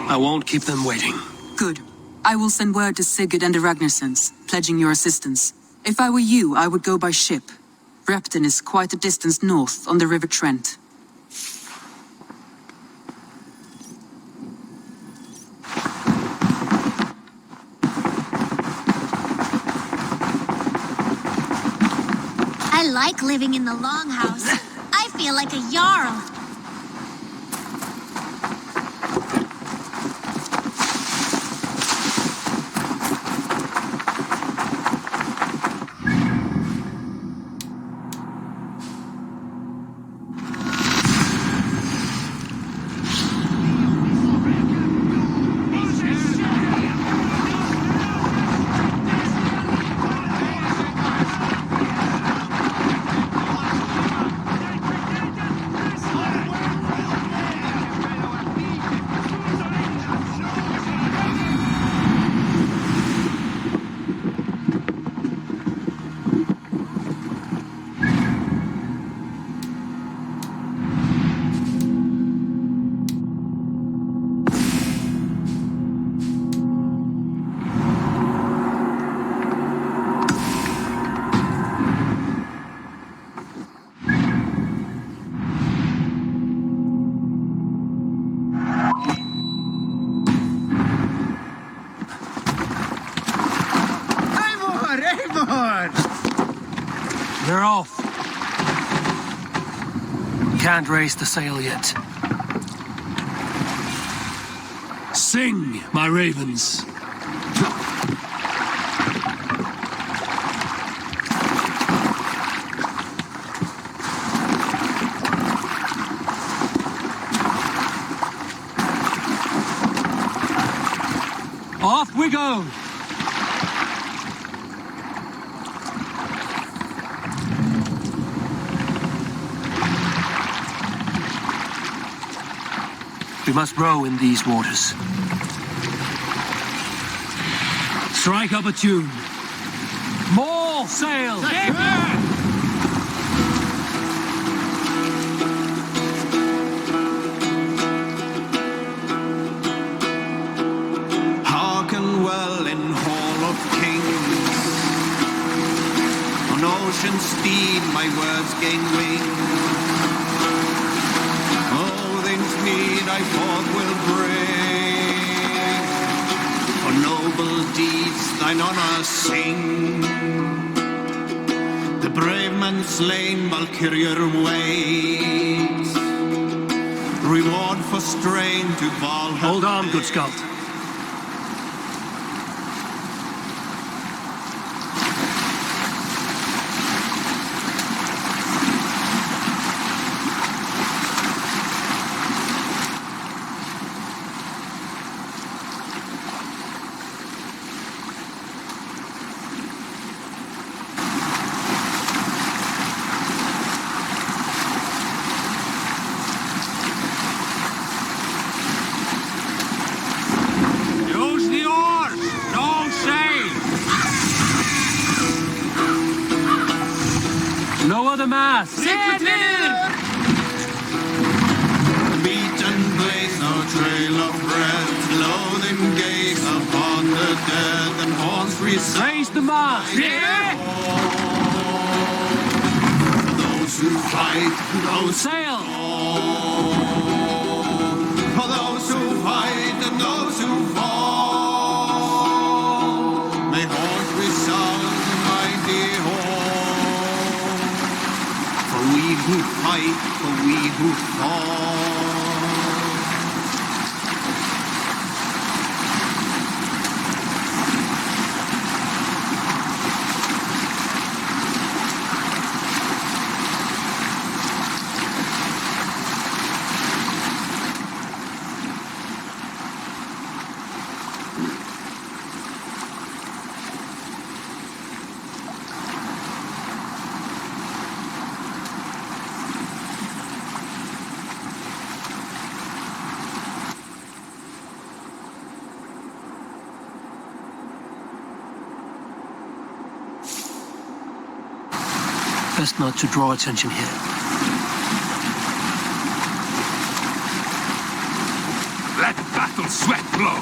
I won't keep them waiting. Good. I will send word to Sigurd and the Ragnarsons, pledging your assistance. If I were you, I would go by ship. Repton is quite a distance north on the River Trent. I like living in the longhouse. I feel like a jarl. They're off. Can't raise the sail yet. Sing, my ravens. Off we go! We must row in these waters. Strike up a tune. More sail! Hearken well in Hall of Kings. On ocean steed my words gain wings. Need I forth will bring, for noble deeds thine honor sing. The brave man slain Valkyrier waits, reward for strain to Valhalla. Hold on, good Skald. Raise the mast! Yeah! For those who fight, those sail! For those who fight and those who fall, may horns resound mighty horn. For we who fight, for we who fall. Best not to draw attention here. Let back! battle sweat blow.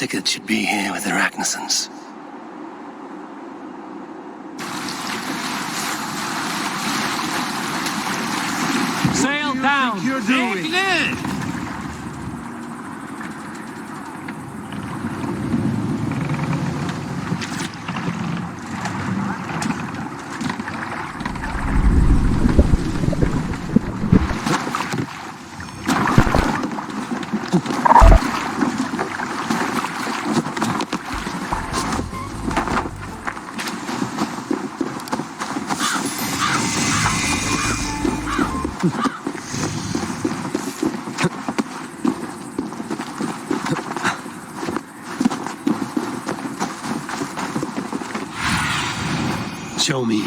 Sigurd should be here with the Ragnarsons. Sail down! You're doing Show me.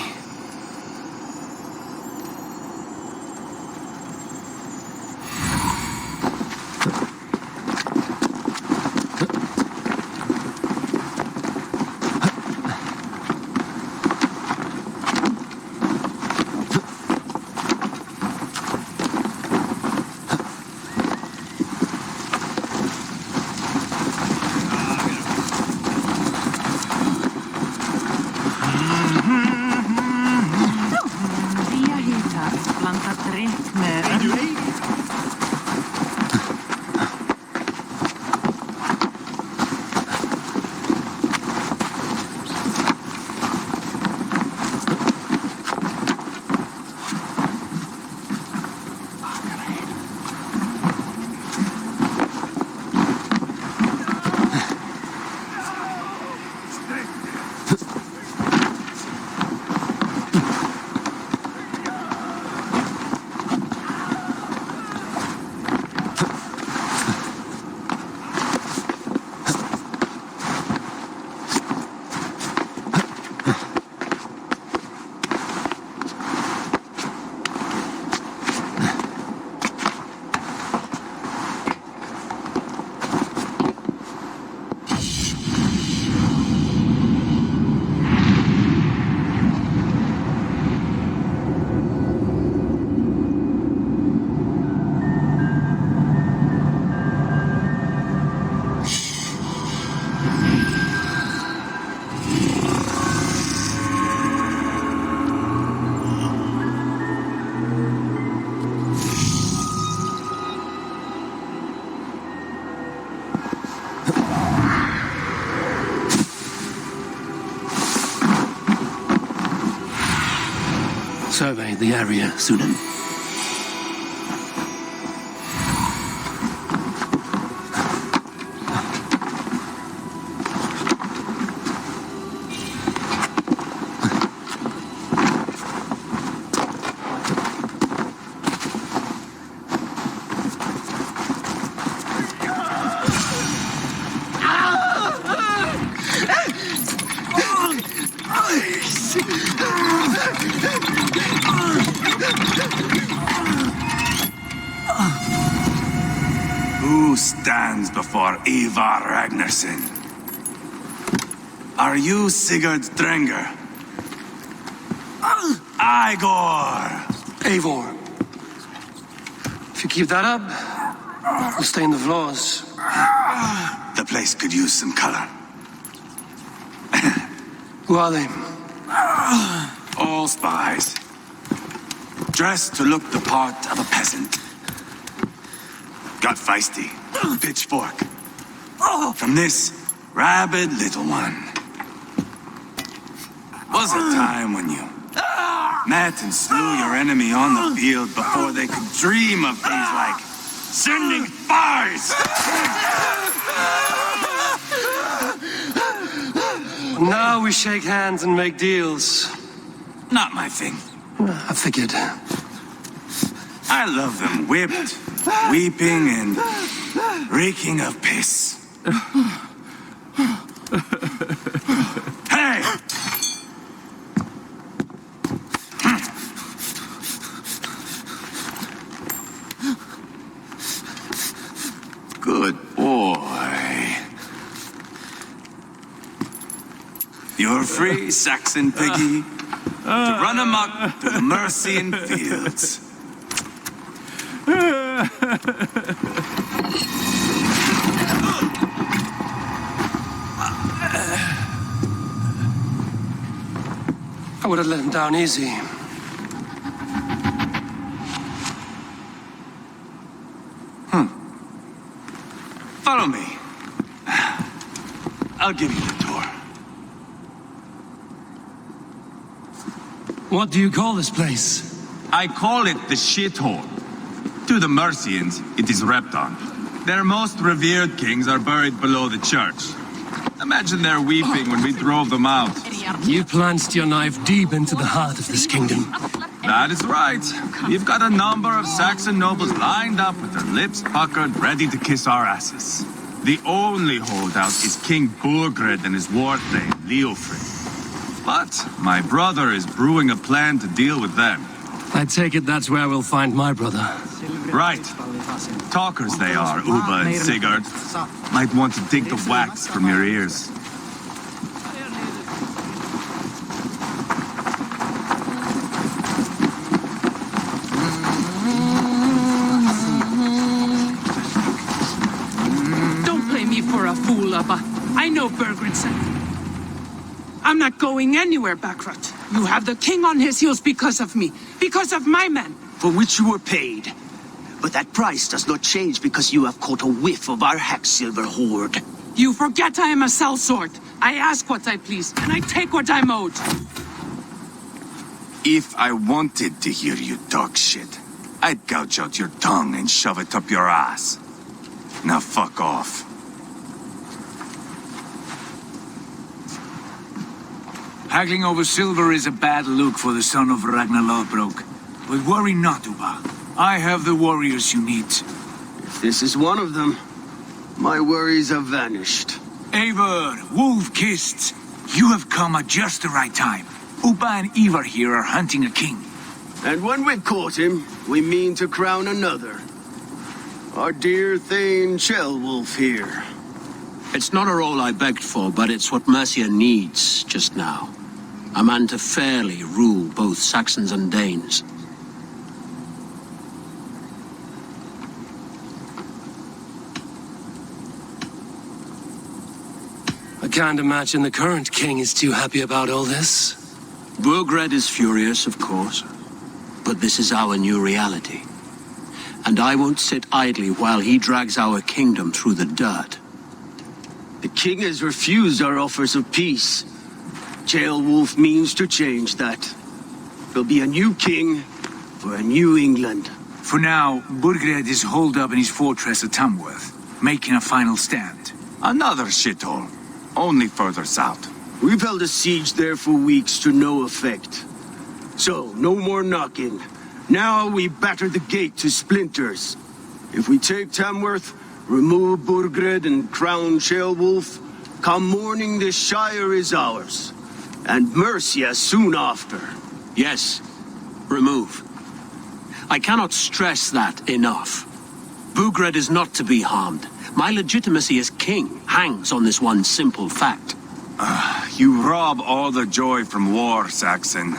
Survey the area, Sýnin. Who stands before Eivor Ragnarsson? Are you Sigurd Drenger? Igor! Eivor. If you keep that up, we'll stain the floors. The place could use some color. Who are they? All spies. Dressed to look the part of a peasant. Got feisty. Pitchfork. From this rabid little one. Was a time when you met and slew your enemy on the field before they could dream of things like sending spies. Now we shake hands and make deals. Not my thing. I figured. I love them whipped, weeping, and reeking of piss. Hey! Good boy. You're free, Saxon piggy, to run amok to the Mercian fields. I would have let him down easy. Follow me. I'll give you the tour. What do you call this place? I call it the shithole. To the Mercians, it is Repton. Their most revered kings are buried below the church. Imagine their weeping when we drove them out. You plunged your knife deep into the heart of this kingdom. That is right. We've got a number of Saxon nobles lined up with their lips puckered, ready to kiss our asses. The only holdout is King Burgred and his warthane, Leofrid. But my brother is brewing a plan to deal with them. I take it that's where we'll find my brother. Right. Talkers they are, Uba and Sigurd. Might want to dig the wax from your ears. Don't play me for a fool, Abba. I know Burgred said. I'm not going anywhere, Backrot. You have the king on his heels because of me. Because of my men. For which you were paid. But that price does not change because you have caught a whiff of our hack-silver hoard. You forget I am a sellsword. I ask what I please, and I take what I'm owed. If I wanted to hear you talk shit, I'd gouge out your tongue and shove it up your ass. Now fuck off. Haggling over silver is a bad look for the son of Ragnar Lothbrok. But worry not, Uba. I have the warriors you need. If this is one of them, my worries have vanished. Eivor, wolf-kissed, you have come at just the right time. Uba and Eivor here are hunting a king. And when we've caught him, we mean to crown another. Our dear Thane Shellwolf here. It's not a role I begged for, but it's what Mercia needs just now. A man to fairly rule both Saxons and Danes. I can't imagine the current king is too happy about all this. Burgred is furious, of course. But this is our new reality. And I won't sit idly while he drags our kingdom through the dirt. The king has refused our offers of peace. Jailwolf means to change that. There'll be a new king for a new England. For now, Burgred is holed up in his fortress at Tamworth, making a final stand. Another shithole. Only further south. We've held a siege there for weeks to no effect. So, no more knocking. Now we batter the gate to splinters. If we take Tamworth, remove Burgred and crown Sheolwulf, come morning this shire is ours. And Mercia soon after. Yes, remove. I cannot stress that enough. Burgred is not to be harmed. My legitimacy as king hangs on this one simple fact. You rob all the joy from war, Saxon.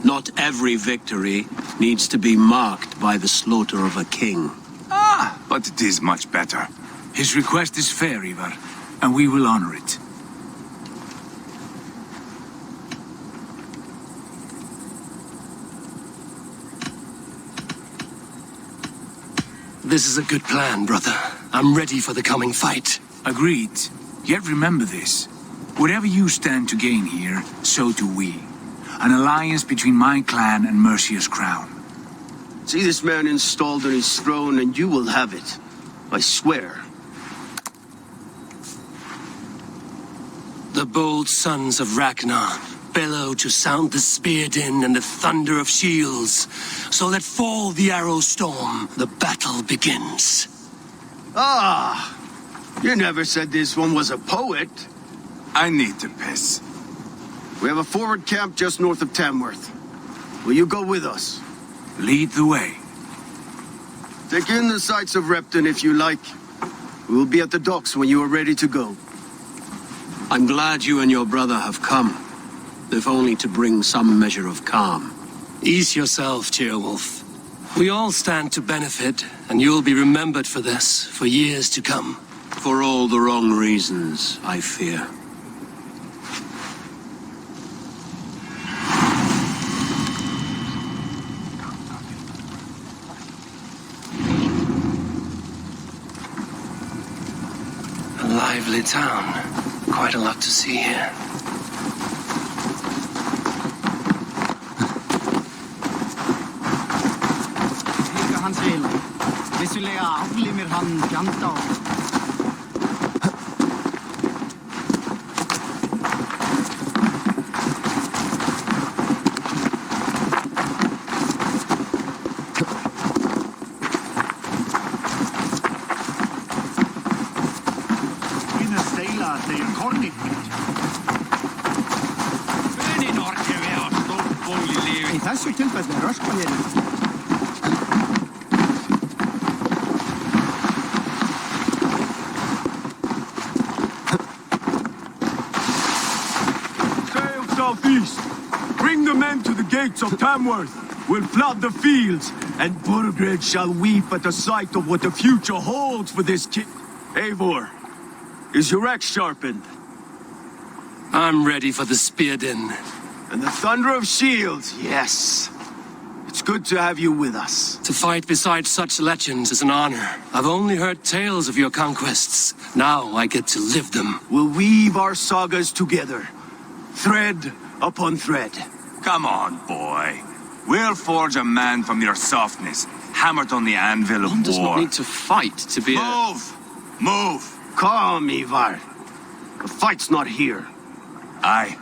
Not every victory needs to be marked by the slaughter of a king. But it is much better. His request is fair, Ivar, and we will honor it. This is a good plan, brother. I'm ready for the coming fight. Agreed. Yet remember this. Whatever you stand to gain here, so do we. an alliance between my clan and Mercia's crown. See this man installed on his throne and you will have it. I swear. The bold sons of Ragnar bellow to sound the spear din and the thunder of shields. So let fall the arrow storm. The battle begins. Ah! You never said this one was a poet. I need to piss. We have a forward camp just north of Tamworth. Will you go with us? Lead the way. Take in the sights of Repton if you like. We will be at the docks when you are ready to go. I'm glad you and your brother have come, if only to bring some measure of calm. Ease yourself, Ceolwulf. We all stand to benefit, and you'll be remembered for this for years to come. For all the wrong reasons, I fear. A lively town. Quite a lot to see here. Hans vil. Vissulega aflimir hann fjanda og... Minna steila þeir kornir. Venin orkir við á stórból í lífi. Í þessu tilfelli röskva hér. Southeast. Bring the men to the gates of Tamworth. We'll flood the fields, and Burgred shall weep at the sight of what the future holds for this king. Eivor, is your axe sharpened? I'm ready for the spear din. And the thunder of shields, yes. It's good to have you with us. To fight beside such legends is an honor. I've only heard tales of your conquests. Now I get to live them. We'll weave our sagas together. Thread upon thread. Come on, boy. We'll forge a man from your softness, hammered on the anvil of war. One does not need to fight to be Move! Move! Calm, Ivar. The fight's not here. Aye.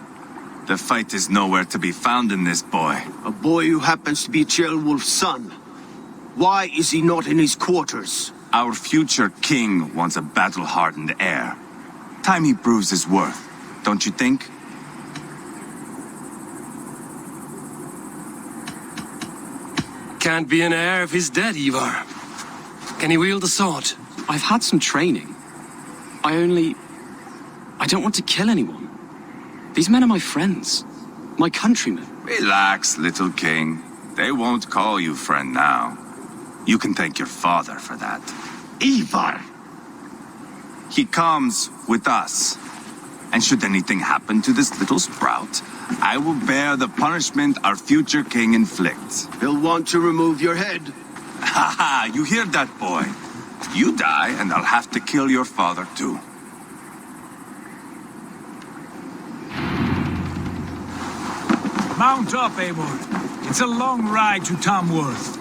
The fight is nowhere to be found in this boy. A boy who happens to be Ceolwulf's son. Why is he not in his quarters? Our future king wants a battle-hardened heir. Time he proves his worth, don't you think? Can't be an heir if he's dead, Ivar. Can he wield a sword? I've had some training. I don't want to kill anyone. These men are my friends. My countrymen. Relax, little king. They won't call you friend now. You can thank your father for that. Ivar! He comes with us. And should anything happen to this little sprout, I will bear the punishment our future king inflicts. He'll want to remove your head. Ha ha, you hear that, boy? You die, and I'll have to kill your father, too. Mount up, Eivor. It's a long ride to Tamworth.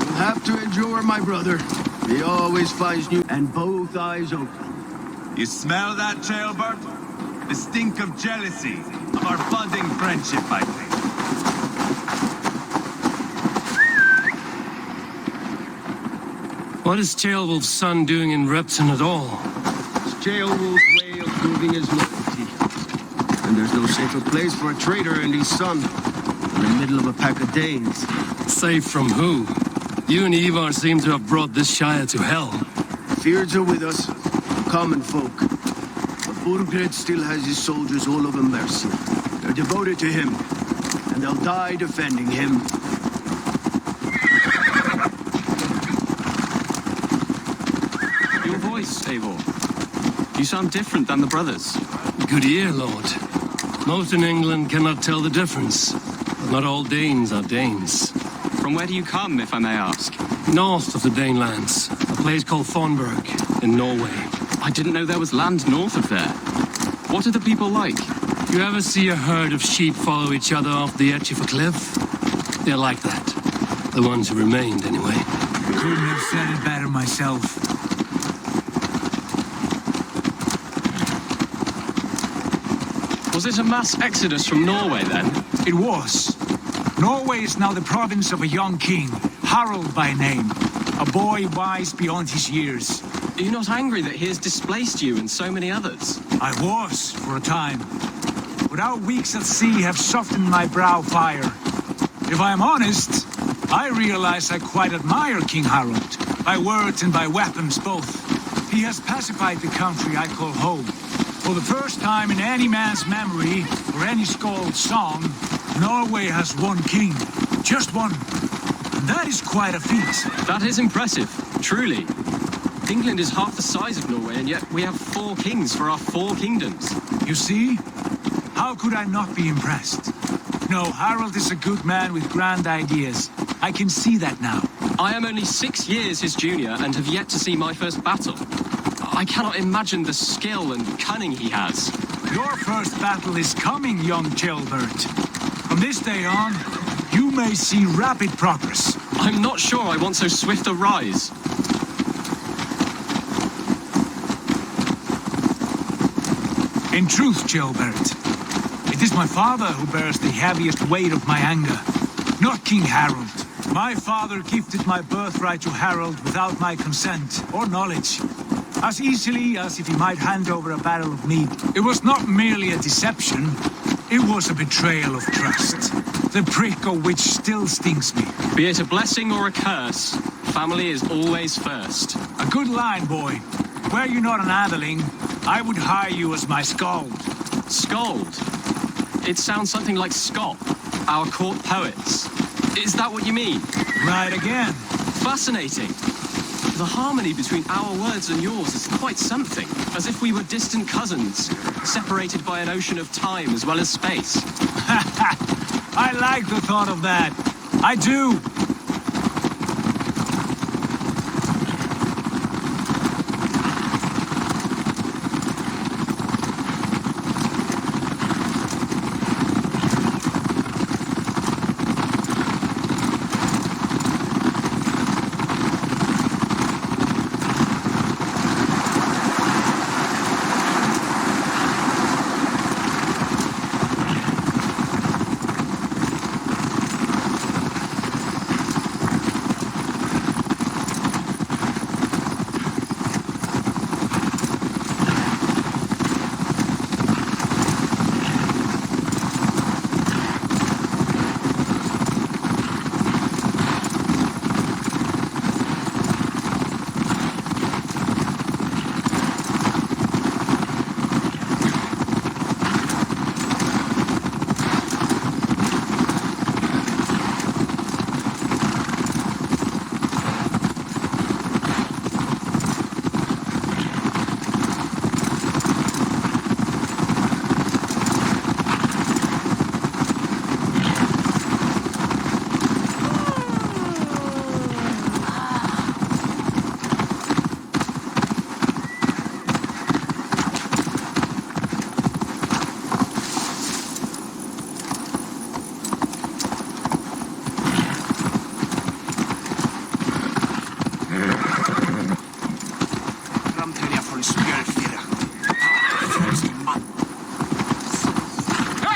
You'll have to endure, my brother. He always finds new and both eyes open. You smell that, Ceolbert? The stink of jealousy, of our budding friendship, I think. What is Ceolwulf's son doing in Repton at all? It's Ceolwulf's way of proving his loyalty. And there's no safer place for a traitor and his son in the middle of a pack of Danes. Safe from who? You and Ivar seem to have brought this shire to hell. Fears are with us, common folk. But Burgred still has his soldiers all over Mercia. They're devoted to him, and they'll die defending him. Your voice, Eivor. You sound different than the brothers. Good ear, Lord. Most in England cannot tell the difference. But not all Danes are Danes. From where do you come, if I may ask? North of the Danelands, a place called Thornburg, in Norway. I didn't know there was land north of there. What are the people like? You ever see a herd of sheep follow each other off the edge of a cliff? They're like that. The ones who remained, anyway. Couldn't have said it better myself. Was it a mass exodus from Norway, then? It was. Norway is now the province of a young king, Harald by name. A boy wise beyond his years. Are you not angry that he has displaced you and so many others? I was, for a time. But our weeks at sea have softened my brow fire. If I am honest, I realize I quite admire King Harald. By words and by weapons both. He has pacified the country I call home. For the first time in any man's memory, or any skald's song, Norway has one king. Just one. And that is quite a feat. That is impressive, truly. England is half the size of Norway, and yet we have 4 kings for our 4 kingdoms. You see? How could I not be impressed? No, Harald is a good man with grand ideas. I can see that now. I am only 6 years his junior and have yet to see my first battle. I cannot imagine the skill and cunning he has. Your first battle is coming, young Gilbert. From this day on, you may see rapid progress. I'm not sure I want so swift a rise. In truth, Gilbert, it is my father who bears the heaviest weight of my anger, not King Harald. My father gifted my birthright to Harald without my consent or knowledge, as easily as if he might hand over a barrel of meat. It was not merely a deception, it was a betrayal of trust, the prick of which still stings me. Be it a blessing or a curse, family is always first. A good line, boy. Were you not an atheling, I would hire you as my skald. Skald? It sounds something like Scott, our court poets. Is that what you mean? Right again. Fascinating. The harmony between our words and yours is quite something. As if we were distant cousins, separated by an ocean of time as well as space. I like the thought of that. I do.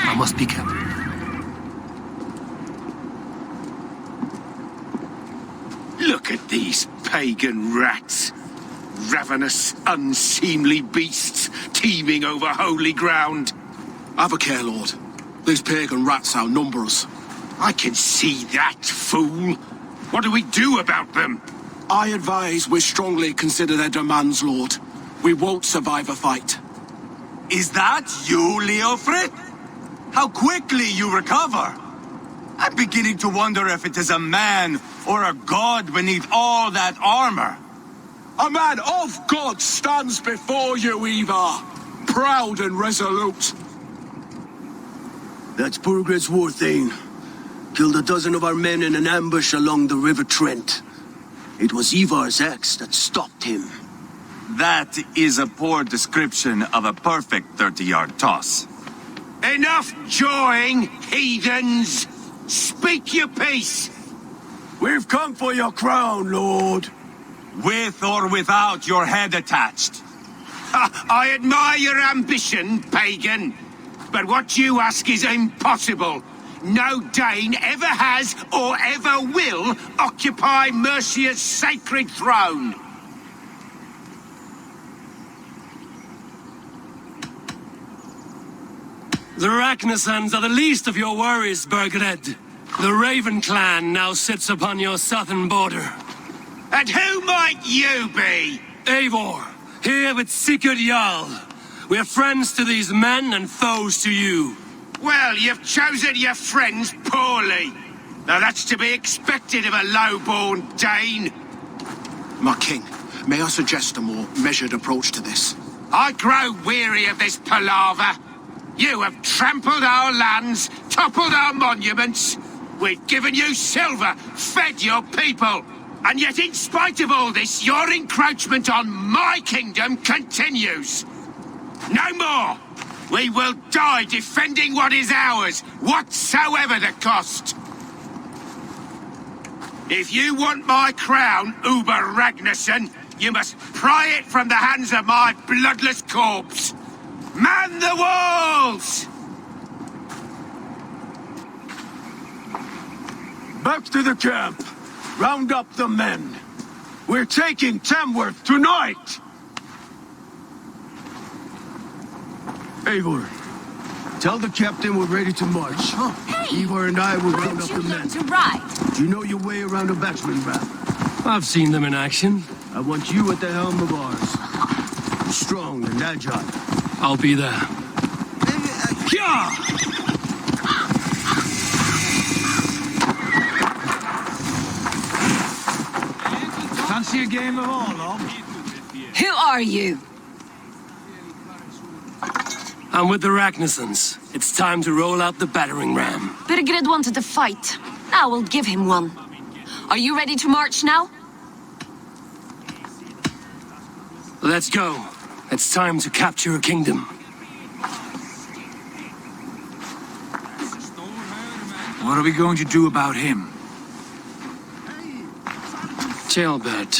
I must be careful. Look at these pagan rats. Ravenous, unseemly beasts teeming over holy ground. Have a care, Lord. These pagan rats outnumber us. I can see that, fool. What do we do about them? I advise we strongly consider their demands, Lord. We won't survive a fight. Is that you, Leofrid? How quickly you recover! I'm beginning to wonder if it is a man or a god beneath all that armor. A man of God stands before you, Eivor. Proud and resolute. That's Burgred's war thane. Killed a dozen of our men in an ambush along the River Trent. It was Eivor's axe that stopped him. That is a poor description of a perfect 30-yard toss. Enough jawing, heathens! Speak your piece! We've come for your crown, Lord. With or without your head attached. I admire your ambition, pagan. But what you ask is impossible. No Dane ever has or ever will occupy Mercia's sacred throne. The Ragnarsons are the least of your worries, Burgred. The Raven clan now sits upon your southern border. And who might you be? Eivor, here with Sigurd Jarl. We're friends to these men and foes to you. Well, you've chosen your friends poorly. Now that's to be expected of a low-born Dane. My king, may I suggest a more measured approach to this? I grow weary of this palaver. You have trampled our lands, toppled our monuments. We've given you silver, fed your people. And yet in spite of all this, your encroachment on my kingdom continues. No more! We will die defending what is ours, whatsoever the cost. If you want my crown, Uber Ragnarsson, you must pry it from the hands of my bloodless corpse. Man the walls! Back to the camp. Round up the men. We're taking Tamworth tonight! Eivor, tell the captain we're ready to march. Hey! Eivor and I will round up the men. To ride. Do you know your way around a batsman raft? I've seen them in action. I want you at the helm of ours. Strong and agile. I'll be there. Yeah! Fancy a game of all, love? Who are you? I'm with the Ragnarsons. It's time to roll out the battering ram. Burgred wanted to fight. Now we'll give him one. Are you ready to march now? Let's go. It's time to capture a kingdom. What are we going to do about him? Jailbird.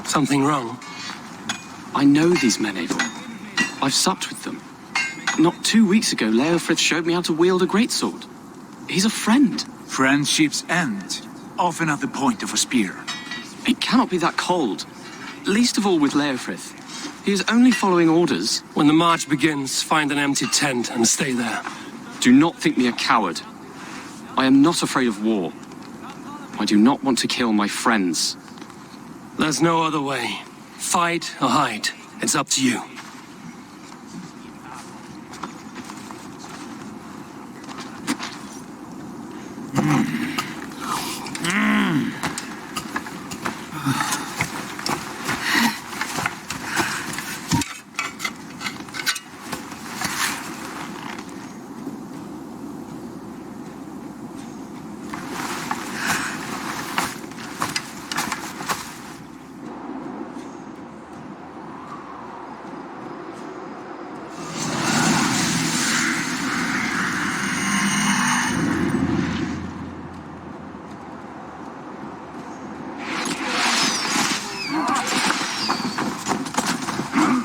Something wrong? I know these men, Eivor. I've supped with them. Not 2 weeks ago, Leofrith showed me how to wield a greatsword. He's a friend. Friendships end, often at the point of a spear. It cannot be that cold. Least of all with Leofrith. He is only following orders. When the march begins, find an empty tent and stay there. Do not think me a coward. I am not afraid of war. I do not want to kill my friends. There's no other way. Fight or hide. It's up to you.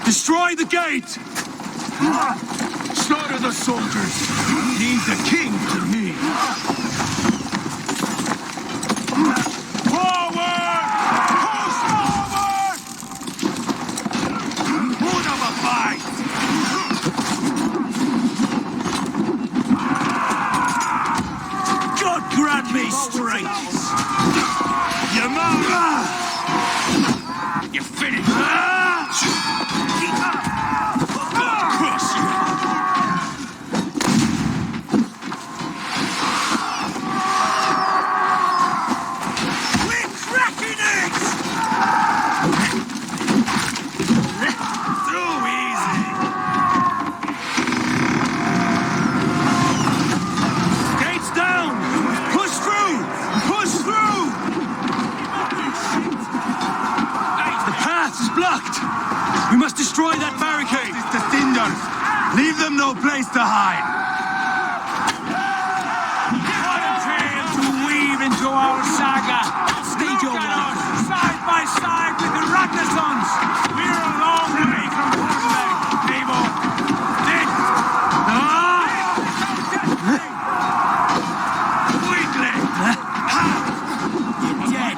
Destroy the gate! Slaughter the soldiers! Leave the king to me! Forward! Push forward! Put up a fight! God grant me strength! You finished! Blocked! no place to hide. What a tale to weave into our saga! Stage your walk, side by side with the Ragnarsons! We're a long way from Hornberg, Eivor! Weakling! You're dead!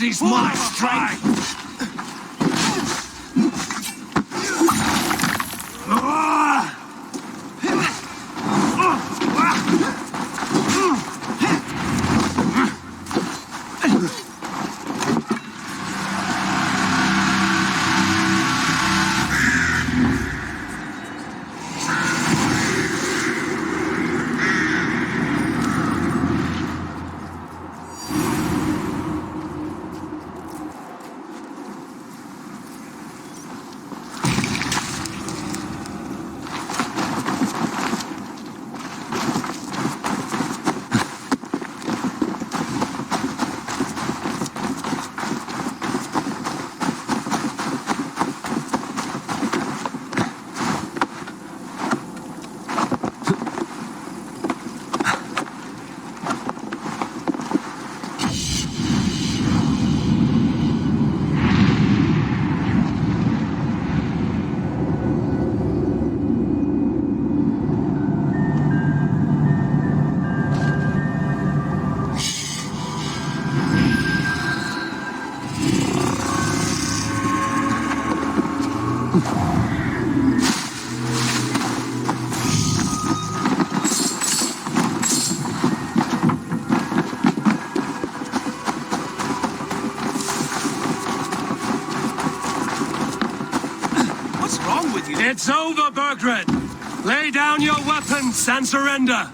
is my strength! It's over, Burgred! Lay down your weapons and surrender!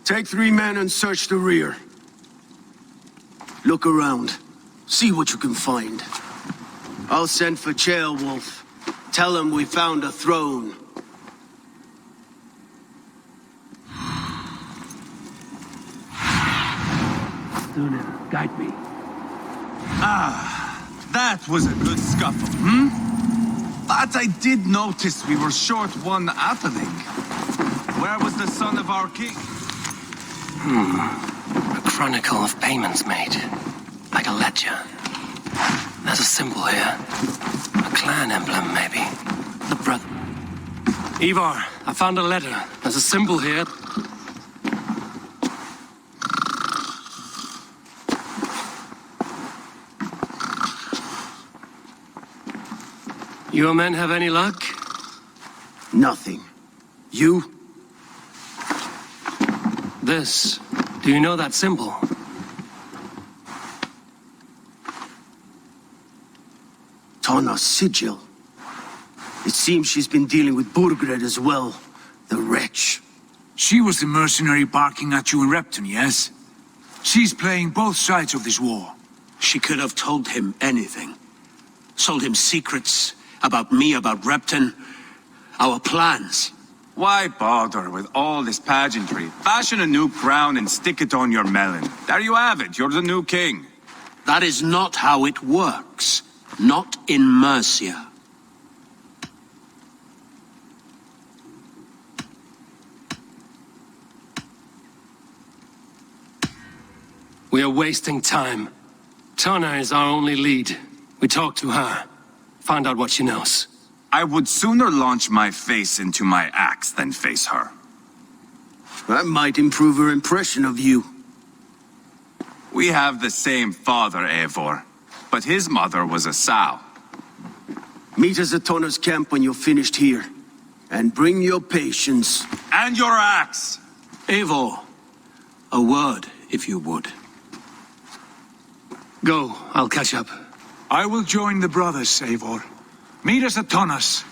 Take 3 men and search the rear. Look around. See what you can find. I'll send for Ceolwulf. Tell him we found a throne. Sýnin, guide me. Ah, that was a good scuffle, hmm? But I did notice we were short one atheling. Where was the son of our king? A chronicle of payments made. Like a ledger. There's a symbol here. A clan emblem, maybe. The brother. Eivor, I found a letter. There's a symbol here. Your men have any luck? Nothing. You? This. Do you know that symbol? Tanna's sigil. It seems she's been dealing with Burgred as well. The wretch. She was the mercenary barking at you in Repton, yes? She's playing both sides of this war. She could have told him anything. Sold him secrets about me, about Repton, our plans. Why bother with all this pageantry? Fashion a new crown and stick it on your melon. There you have it, you're the new king. That is not how it works. Not in Mercia. We are wasting time. Tanna is our only lead. We talk to her. Find out what she knows. I would sooner launch my face into my axe than face her. That might improve her impression of you. We have the same father, Eivor, but his mother was a sow. Meet us at Tanna's camp when you're finished here. And bring your patience. And your axe! Eivor, a word, if you would. Go, I'll catch up. I will join the brothers, Eivor. Meet us at Tanna's.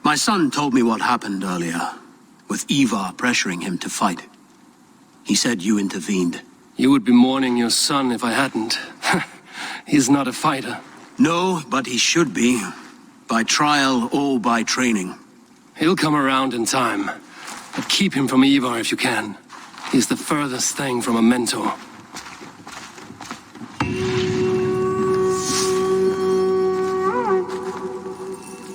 My son told me what happened earlier, with Ivar pressuring him to fight. He said you intervened. You would be mourning your son if I hadn't. He's not a fighter. No, but he should be. By trial or by training. He'll come around in time. But keep him from Ivar if you can. He's the furthest thing from a mentor.